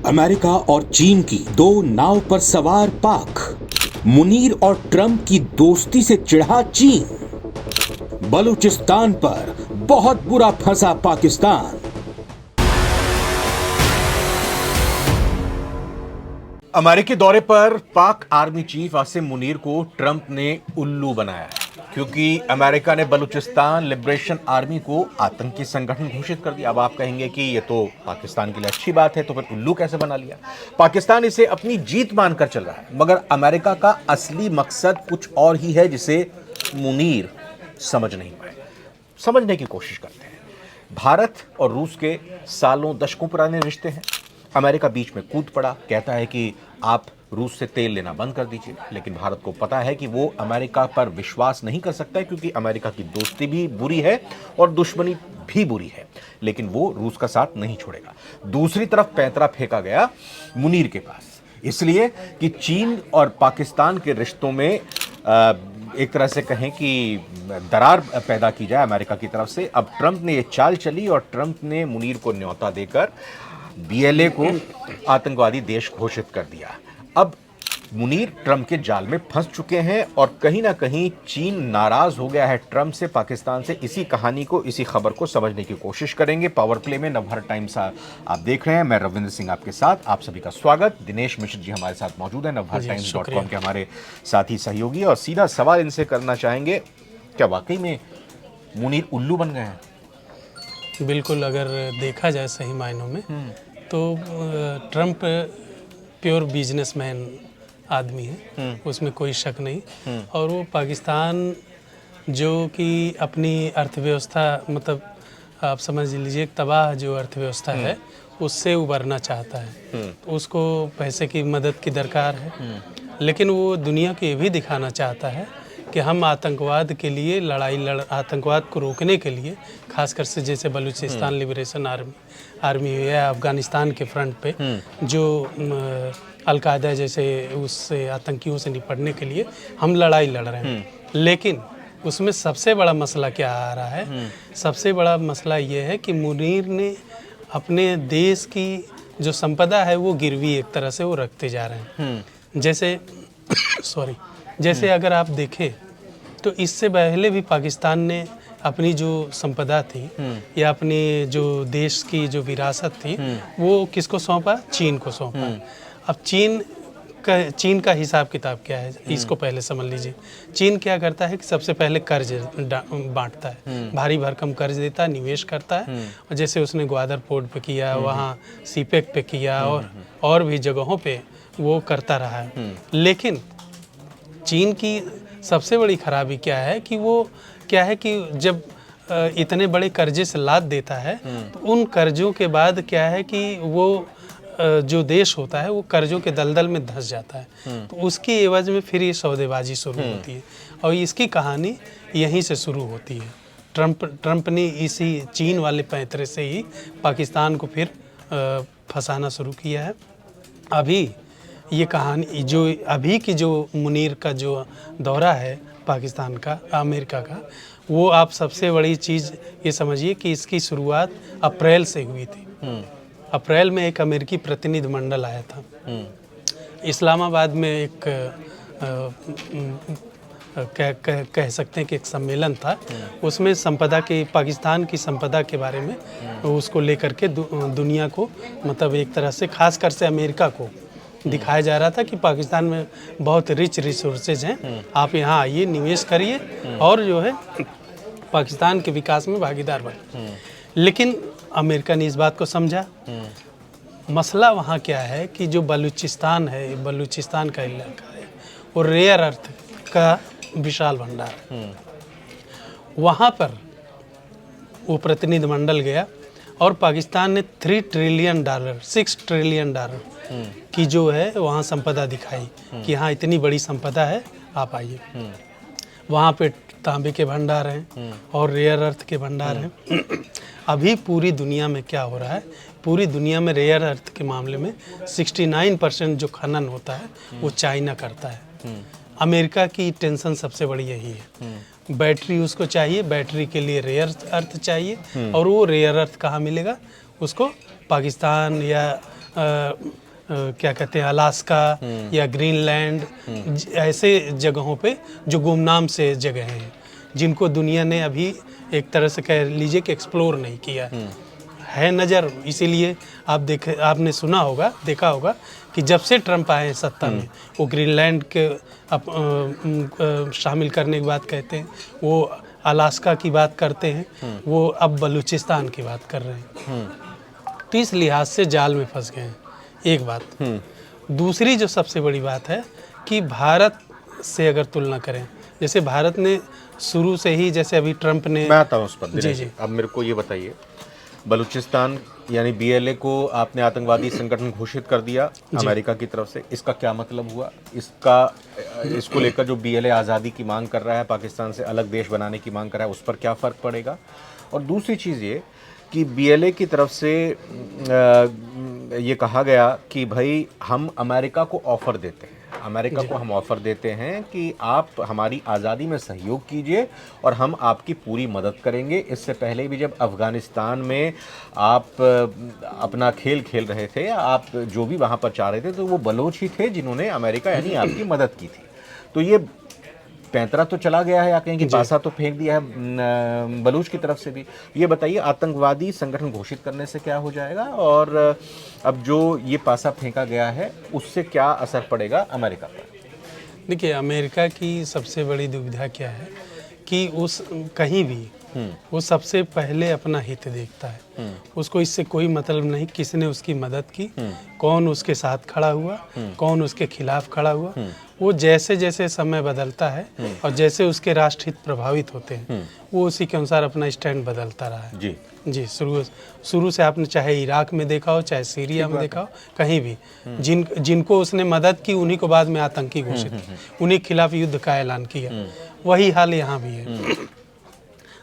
America और चीन की दो नाव पर सवार पाक, मुनीर और ट्रंप की दोस्ती से चिढ़ा चीन, बलूचिस्तान पर बहुत बुरा फंसा पाकिस्तान। अमेरिकी दौरे पर पाक आर्मी चीफ आसिम मुनीर को ट्रंप ने उल्लू बनाया है, क्योंकि अमेरिका ने बलूचिस्तान लिबरेशन आर्मी को आतंकी संगठन घोषित कर दिया। अब आप कहेंगे कि ये तो पाकिस्तान के लिए अच्छी बात है, तो फिर उल्लू कैसे बना लिया? पाकिस्तान इसे अपनी जीत मानकर चल रहा है, मगर अमेरिका का असली मकसद कुछ और ही है, जिसे मुनीर समझ नहीं पाए। समझने की कोशिश करते हैं। भारत और रूस के सालों दशकों पुराने रिश्ते हैं। अमेरिका बीच में कूद पड़ा, कहता है कि आप रूस से तेल लेना बंद कर दीजिए, लेकिन भारत को पता है कि वो अमेरिका पर विश्वास नहीं कर सकता है, क्योंकि अमेरिका की दोस्ती भी बुरी है और दुश्मनी भी बुरी है, लेकिन वो रूस का साथ नहीं छोड़ेगा। दूसरी तरफ पैंतरा फेंका गया मुनीर के पास, इसलिए कि चीन और पाकिस्तान के रिश्तों में एक तरह से कहें कि दरार पैदा की जाए अमेरिका की तरफ से। अब ट्रंप ने ये चाल चली और ट्रंप ने मुनीर को न्योता देकर बीएलए को आतंकवादी देश घोषित कर दिया। अब मुनीर ट्रंप के जाल में फंस चुके हैं और कहीं ना कहीं चीन नाराज हो गया है ट्रंप से, पाकिस्तान से। इसी कहानी को, इसी खबर को समझने की कोशिश करेंगे। पावर प्ले में नवभारत टाइम्स आप देख रहे हैं। मैं रविंद्र सिंह आपके साथ। आप सभी का स्वागत। दिनेश मिश्र जी हमारे साथ मौजूद हैं, नवभारतटाइम्स.com के हमारे साथी सहयोगी, और सीधा सवाल इनसे करना चाहेंगे, क्या वाकई में मुनीर उल्लू बन गए हैं? बिल्कुल, अगर देखा जाए सही मायनों में तो ट्रंप प्योर बिजनेसमैन आदमी है, उसमें कोई शक नहीं। और वो पाकिस्तान जो कि अपनी अर्थव्यवस्था, मतलब आप समझ लीजिए तबाह जो अर्थव्यवस्था है, उससे उबरना चाहता है। तो उसको पैसे की मदद की दरकार है, लेकिन वो दुनिया को ये भी दिखाना चाहता है कि हम आतंकवाद के लिए आतंकवाद को रोकने के लिए, खासकर से जैसे बलूचिस्तान लिबरेशन आर्मी या अफ़गानिस्तान के फ्रंट पे जो अलकायदा जैसे उससे आतंकियों से निपटने के लिए हम लड़ाई लड़ रहे हैं। लेकिन उसमें सबसे बड़ा मसला क्या आ रहा है? सबसे बड़ा मसला ये है कि मुनीर ने अपने देश की जो संपदा है वो गिरवी एक तरह से वो रखते जा रहे हैं। जैसे अगर आप देखें तो इससे पहले भी पाकिस्तान ने अपनी जो संपदा थी या अपनी जो देश की जो विरासत थी वो किसको सौंपा? चीन को सौंपा। अब चीन का हिसाब किताब क्या है, इसको पहले समझ लीजिए। चीन क्या करता है कि सबसे पहले कर्ज बांटता है, भारी भरकम कर्ज देता है, निवेश करता है। और जैसे उसने ग्वादर पोर्ट पे किया, वहाँ सीपेक पे किया, और भी जगहों पे वो करता रहा है। लेकिन चीन की सबसे बड़ी खराबी क्या है कि जब इतने बड़े कर्जे से लाद देता है, तो उन कर्जों के बाद क्या है कि वो जो देश होता है वो कर्जों के दलदल में धंस जाता है। तो उसकी एवज में फिर ये सौदेबाजी शुरू होती है, और इसकी कहानी यहीं से शुरू होती है। ट्रंप ने इसी चीन वाले पैंतरे से ही पाकिस्तान को फिर फंसाना शुरू किया है। अभी ये कहानी जो अभी की जो मुनीर का जो दौरा है पाकिस्तान का, अमेरिका का, वो आप सबसे बड़ी चीज़ ये समझिए कि इसकी शुरुआत अप्रैल से हुई थी। अप्रैल में एक अमेरिकी प्रतिनिधिमंडल आया था इस्लामाबाद में। एक कह सकते हैं कि एक सम्मेलन था। उसमें संपदा की, पाकिस्तान की संपदा के बारे में उसको लेकर के दुनिया को, मतलब एक तरह से खासकर से अमेरिका को दिखाया जा रहा था कि पाकिस्तान में बहुत रिच रिसोर्सेज हैं, आप यहाँ आइए, निवेश करिए और जो है पाकिस्तान के विकास में भागीदार बने। लेकिन अमेरिका ने इस बात को समझा। मसला वहाँ क्या है कि जो बलूचिस्तान है, बलूचिस्तान का इलाका है, वो रेयर अर्थ का विशाल भंडार है। वहाँ पर वो प्रतिनिधिमंडल गया और पाकिस्तान ने $6 ट्रिलियन की जो है वहाँ संपदा दिखाई कि हाँ इतनी बड़ी संपदा है, आप आइए। वहाँ पे तांबे के भंडार हैं और रेयर अर्थ के भंडार हैं। अभी पूरी दुनिया में क्या हो रहा है? पूरी दुनिया में रेयर अर्थ के मामले में 69% जो खनन होता है वो चाइना करता है। अमेरिका की टेंशन सबसे बड़ी यही है। बैटरी उसको चाहिए, बैटरी के लिए रेयर अर्थ चाहिए, और वो रेयर अर्थ कहाँ मिलेगा? उसको पाकिस्तान या क्या कहते हैं अलास्का या ग्रीनलैंड ऐसे जगहों पे जो गुमनाम से जगह हैं जिनको दुनिया ने अभी एक तरह से कह लीजिए कि एक्सप्लोर नहीं किया है नज़र। इसीलिए आपने सुना होगा, देखा होगा कि जब से ट्रंप आए हैं सत्ता में, वो ग्रीनलैंड के शामिल करने की बात कहते हैं, वो अलास्का की बात करते हैं, वो अब बलूचिस्तान की बात कर रहे हैं। तो इस लिहाज से जाल में फंस गए हैं, एक बात। दूसरी जो सबसे बड़ी बात है कि भारत से अगर तुलना करें, जैसे भारत ने शुरू से ही, जैसे अभी ट्रंप ने, मैं आता हूँ उस पर। जी। अब मेरे को ये बताइए, बलूचिस्तान यानी BLA को आपने आतंकवादी संगठन घोषित कर दिया अमेरिका की तरफ से, इसका क्या मतलब हुआ? इसको लेकर जो BLA आज़ादी की मांग कर रहा है, पाकिस्तान से अलग देश बनाने की मांग कर रहा है, उस पर क्या फ़र्क पड़ेगा? और दूसरी चीज़ ये कि BLA की तरफ से ये कहा गया कि भाई हम अमेरिका को ऑफ़र देते हैं, अमेरिका को हम ऑफ़र देते हैं कि आप हमारी आज़ादी में सहयोग कीजिए और हम आपकी पूरी मदद करेंगे। इससे पहले भी जब अफ़गानिस्तान में आप अपना खेल खेल रहे थे, या आप जो भी वहाँ पर चाह रहे थे, तो वो बलोच ही थे जिन्होंने अमेरिका यानी आपकी मदद की थी। तो ये पैंतरा तो चला गया है, या कहीं की पासा तो फेंक दिया है बलूच की तरफ से भी। ये बताइए, आतंकवादी संगठन घोषित करने से क्या हो जाएगा, और अब जो ये पासा फेंका गया है उससे क्या असर पड़ेगा अमेरिका पर? देखिए, अमेरिका की सबसे बड़ी दुविधा क्या है कि उस कहीं भी वो सबसे पहले अपना हित देखता है। उसको इससे कोई मतलब नहीं किसने उसकी मदद की, कौन उसके साथ खड़ा हुआ, कौन उसके खिलाफ खड़ा हुआ। वो जैसे जैसे समय बदलता है और जैसे उसके राष्ट्रहित प्रभावित होते हैं, वो उसी के अनुसार अपना स्टैंड बदलता रहा है। जी, शुरू से आपने चाहे इराक में देखा हो, चाहे सीरिया में देखा हो, कहीं भी जिनको उसने मदद की उन्हीं को बाद में आतंकी घोषित किया, उन्हीं के खिलाफ युद्ध का ऐलान किया। वही हाल यहाँ भी है।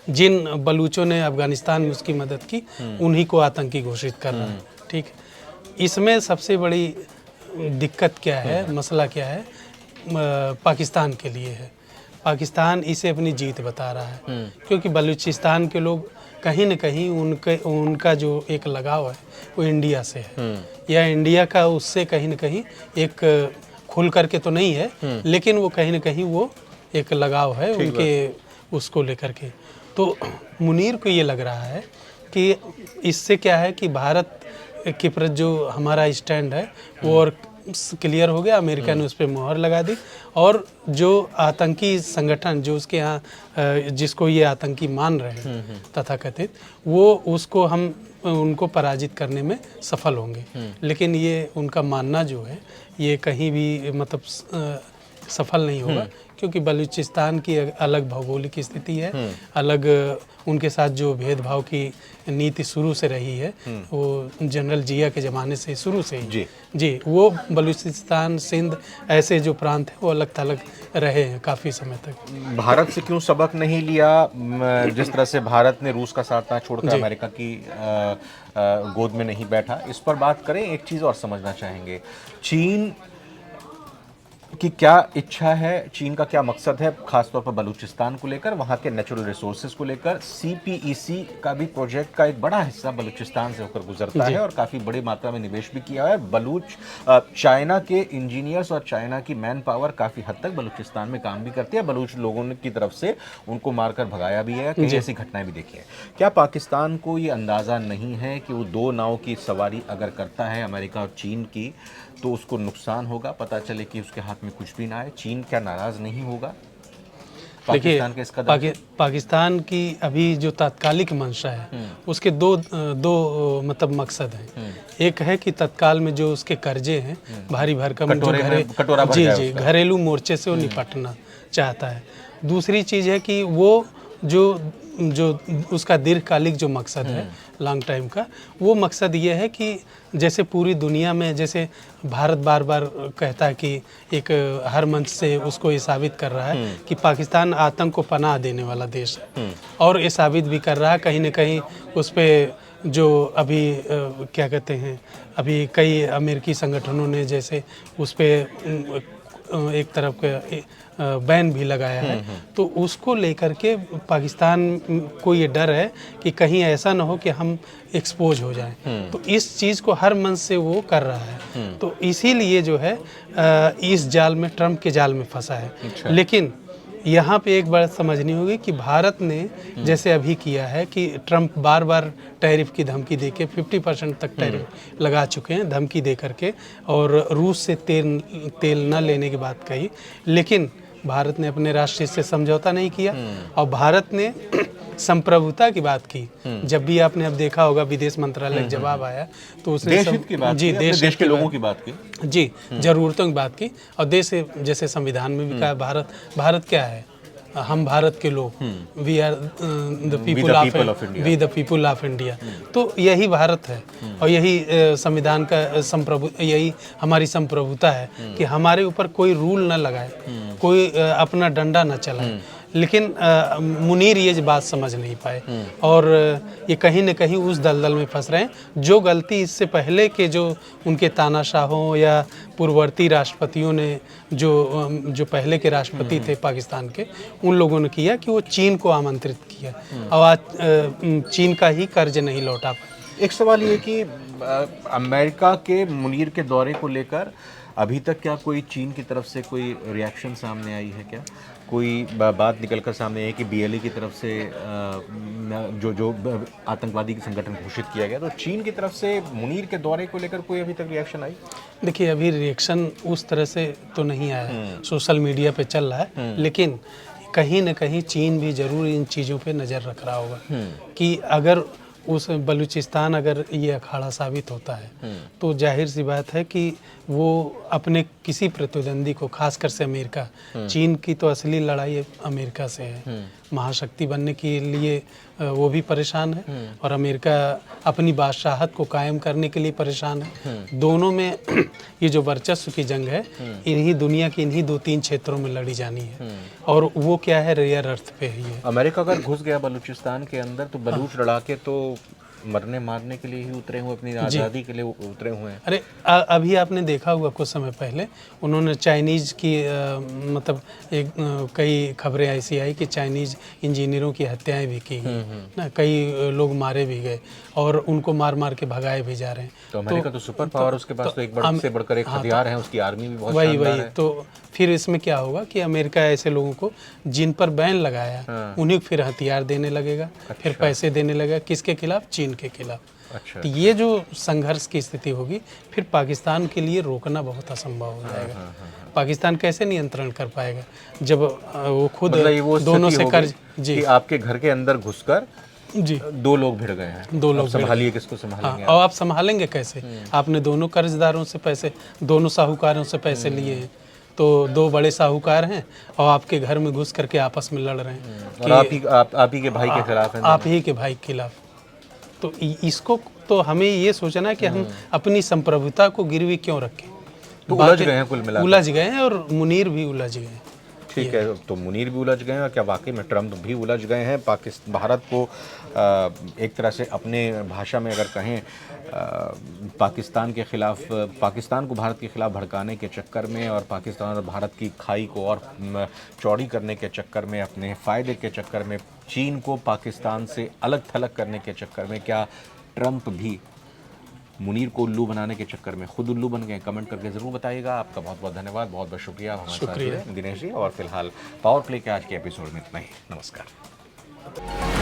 जिन बलूचों ने अफगानिस्तान में उसकी मदद की, उन्हीं को आतंकी घोषित कर रहा है। ठीक, इसमें सबसे बड़ी दिक्कत क्या है, मसला क्या है, पाकिस्तान के लिए है। पाकिस्तान इसे अपनी जीत बता रहा है, क्योंकि बलूचिस्तान के लोग कहीं न कहीं उनका जो एक लगाव है वो इंडिया से है, या इंडिया का उससे कहीं न कहीं एक खुल करके तो नहीं है, लेकिन वो कहीं न कहीं वो एक लगाव है उनके उसको लेकर के। तो मुनीर को ये लग रहा है कि इससे क्या है कि भारत के प्रति जो हमारा स्टैंड है वो और क्लियर हो गया, अमेरिका ने उस पर मोहर लगा दी, और जो आतंकी संगठन जो उसके यहाँ जिसको ये आतंकी मान रहे हैं तथाकथित, वो उसको हम उनको पराजित करने में सफल होंगे। लेकिन ये उनका मानना जो है ये कहीं भी मतलब सफल नहीं होगा, क्योंकि बलूचिस्तान की अलग भौगोलिक स्थिति है, अलग उनके साथ जो भेदभाव की नीति शुरू से रही है, वो जनरल जिया के ज़माने से शुरू से ही जी वो बलूचिस्तान, सिंध ऐसे जो प्रांत हैं वो अलग थलग रहे हैं काफ़ी समय तक। भारत से क्यों सबक नहीं लिया? जिस तरह से भारत ने रूस का साथ ना छोड़कर अमेरिका की गोद में नहीं बैठा, इस पर बात करें। एक चीज़ और समझना चाहेंगे, चीन की क्या इच्छा है, चीन का क्या मकसद है, खासतौर पर बलूचिस्तान को लेकर, वहाँ के नेचुरल रिसोर्सेज को लेकर। CPEC का भी प्रोजेक्ट का एक बड़ा हिस्सा बलूचिस्तान से होकर गुजरता है और काफ़ी बड़ी मात्रा में निवेश भी किया है। चाइना के इंजीनियर्स और चाइना की मैन पावर काफ़ी हद तक बलूचिस्तान में काम भी करती है। बलूच लोगों की तरफ से उनको मारकर भगाया भी है, कई ऐसी घटनाएं भी देखी है। क्या पाकिस्तान को ये अंदाज़ा नहीं है कि वो दो नाव की सवारी अगर करता है, अमेरिका और चीन की, तो उसको नुकसान होगा? पता चले कि उसके हाथ में कुछ भी ना आए, चीन क्या नाराज नहीं होगा पाकिस्तान के इस कदम? पाकिस्तान की अभी जो तात्कालिक मंशा है उसके दो मतलब मकसद हैं। एक है कि तत्काल में जो उसके कर्जे हैं भारी भरकम, जो घरेलू मोर्चे से वो निपटना चाहता है। दूसरी चीज़ है कि वो जो उसका दीर्घकालिक जो मकसद है, लॉन्ग टाइम का, वो मकसद ये है कि जैसे पूरी दुनिया में, जैसे भारत बार बार कहता है कि एक हर मंच से उसको ये साबित कर रहा है कि पाकिस्तान आतंक को पनाह देने वाला देश है, और ये साबित भी कर रहा है कहीं न कहीं उस पर जो अभी क्या कहते हैं, अभी कई अमेरिकी संगठनों ने जैसे उस पर एक तरफ का बैन भी लगाया है, तो उसको लेकर के पाकिस्तान को ये डर है कि कहीं ऐसा ना हो कि हम एक्सपोज हो जाएं। तो इस चीज़ को हर मन से वो कर रहा है, तो इसीलिए जो है इस जाल में, ट्रम्प के जाल में फंसा है। लेकिन यहाँ पे एक बात समझनी होगी कि भारत ने जैसे अभी किया है कि ट्रम्प बार बार टैरिफ की धमकी देके 50% तक टैरिफ लगा चुके हैं धमकी दे करके, और रूस से तेल न लेने की बात कही, लेकिन भारत ने अपने राष्ट्र से समझौता नहीं किया और भारत ने संप्रभुता की बात की। जब भी आपने अब देखा होगा विदेश मंत्रालय का जवाब आया तो उसने देश हित की बात की, देश के लोगों की बात की, जी जरूरतों की बात की, और देश से जैसे संविधान में भी कहा भारत क्या है, हम भारत के लोग, we are the people of India. तो यही भारत है और यही संविधान का यही हमारी संप्रभुता है कि हमारे ऊपर कोई रूल न लगाए, कोई अपना डंडा न चलाए। लेकिन मुनीर ये बात समझ नहीं पाए और ये कहीं न कहीं उस दलदल में फंस रहे हैं जो गलती इससे पहले के जो उनके तानाशाहों या पूर्ववर्ती राष्ट्रपतियों ने जो पहले के राष्ट्रपति थे पाकिस्तान के, उन लोगों ने किया कि वो चीन को आमंत्रित किया और आज चीन का ही कर्ज नहीं लौटा पाए। एक सवाल ये कि अमेरिका के मुनीर के दौरे को लेकर अभी तक क्या कोई चीन की तरफ से कोई रिएक्शन सामने आई है? क्या कोई बात निकलकर सामने आई है कि BLE की तरफ से जो आतंकवादी संगठन घोषित किया गया, तो चीन की तरफ से मुनीर के दौरे को लेकर कोई अभी तक रिएक्शन आई? देखिए अभी रिएक्शन उस तरह से तो नहीं आया, सोशल मीडिया पे चल रहा है, लेकिन कहीं न कहीं चीन भी जरूर इन चीज़ों पे नज़र रख रहा होगा कि अगर उस बलूचिस्तान अगर ये अखाड़ा साबित होता है तो जाहिर सी बात है कि वो अपने किसी प्रतिद्वंदी को, खासकर से अमेरिका, चीन की तो असली लड़ाई अमेरिका से है, महाशक्ति बनने के लिए वो भी परेशान है और अमेरिका अपनी बादशाहत को कायम करने के लिए परेशान है। दोनों में ये जो वर्चस्व की जंग है इन्हीं दुनिया के इन्हीं 2-3 क्षेत्रों में लड़ी जानी है और वो क्या है, रेयर अर्थ पे ही है। अमेरिका अगर घुस गया बलूचिस्तान के अंदर तो बलूच लड़ाके तो मरने मारने के लिए ही उतरे हुए, अपनी आज़ादी के लिए उतरे हुए हैं। अरे अभी आपने देखा होगा कुछ समय पहले उन्होंने चाइनीज़ की मतलब कई खबरें ऐसी आई कि चाइनीज़ इंजीनियरों की हत्याएं भी की गई ना, कई लोग मारे भी गए और उनको मार मार के भगाए भी जा रहे हैं। तो अमेरिका तो सुपर पावर, उसके पास तो एक बड़े से बढ़कर एक हथियार है, उसकी आर्मी भी बहुत वही शानदार है। तो फिर इसमें क्या होगा कि अमेरिका ऐसे लोगों को जिन पर बैन लगाया उन्हें फिर हथियार देने लगेगा, फिर पैसे देने लगेगा, किसके खिलाफ? चीन के खिलाफ। अच्छा। तो ये जो संघर्ष की स्थिति होगी फिर पाकिस्तान के लिए रोकना बहुत असंभव हो जाएगा। पाकिस्तान कैसे नियंत्रण कर पाएगा जब वो खुद मतलब वो दोनों से कर्ज कि आपके घर के अंदर घुसकर जी 2 लोग भिड़ गए हैं, 2 लोग संभालिए, किसको संभालेंगे? और आप संभालेंगे कैसे? आपने दोनों कर्जदारों से पैसे, दोनों साहूकारों से पैसे लिए हैं, तो 2 बड़े साहूकार हैं और आपके घर में घुस करके आपस में लड़ रहे हैं और आप ही के भाई के खिलाफ हैं, आप ही के भाई के खिलाफ। तो इसको तो हमें ये सोचना है कि हम अपनी संप्रभुता को गिरवी क्यों रखें। तो उलझ गए हैं, कुल मिलाकर उलझ गए हैं और मुनीर भी उलझ गए हैं। ठीक है, तो मुनीर भी उलझ गए हैं और क्या वाकई में ट्रम्प भी उलझ गए हैं? भारत को एक तरह से अपने भाषा में अगर कहें पाकिस्तान के खिलाफ, पाकिस्तान को भारत के खिलाफ भड़काने के चक्कर में और पाकिस्तान और भारत की खाई को और चौड़ी करने के चक्कर में, अपने फ़ायदे के चक्कर में, चीन को पाकिस्तान से अलग थलग करने के चक्कर में, क्या ट्रम्प भी मुनीर को उल्लू बनाने के चक्कर में खुद उल्लू बन गए? कमेंट करके ज़रूर बताइएगा। आपका बहुत बहुत धन्यवाद, बहुत बहुत शुक्रिया हमारे साथ जुड़े दिनेश जी। और फिलहाल पावर प्ले के आज के एपिसोड में इतना ही। नमस्कार।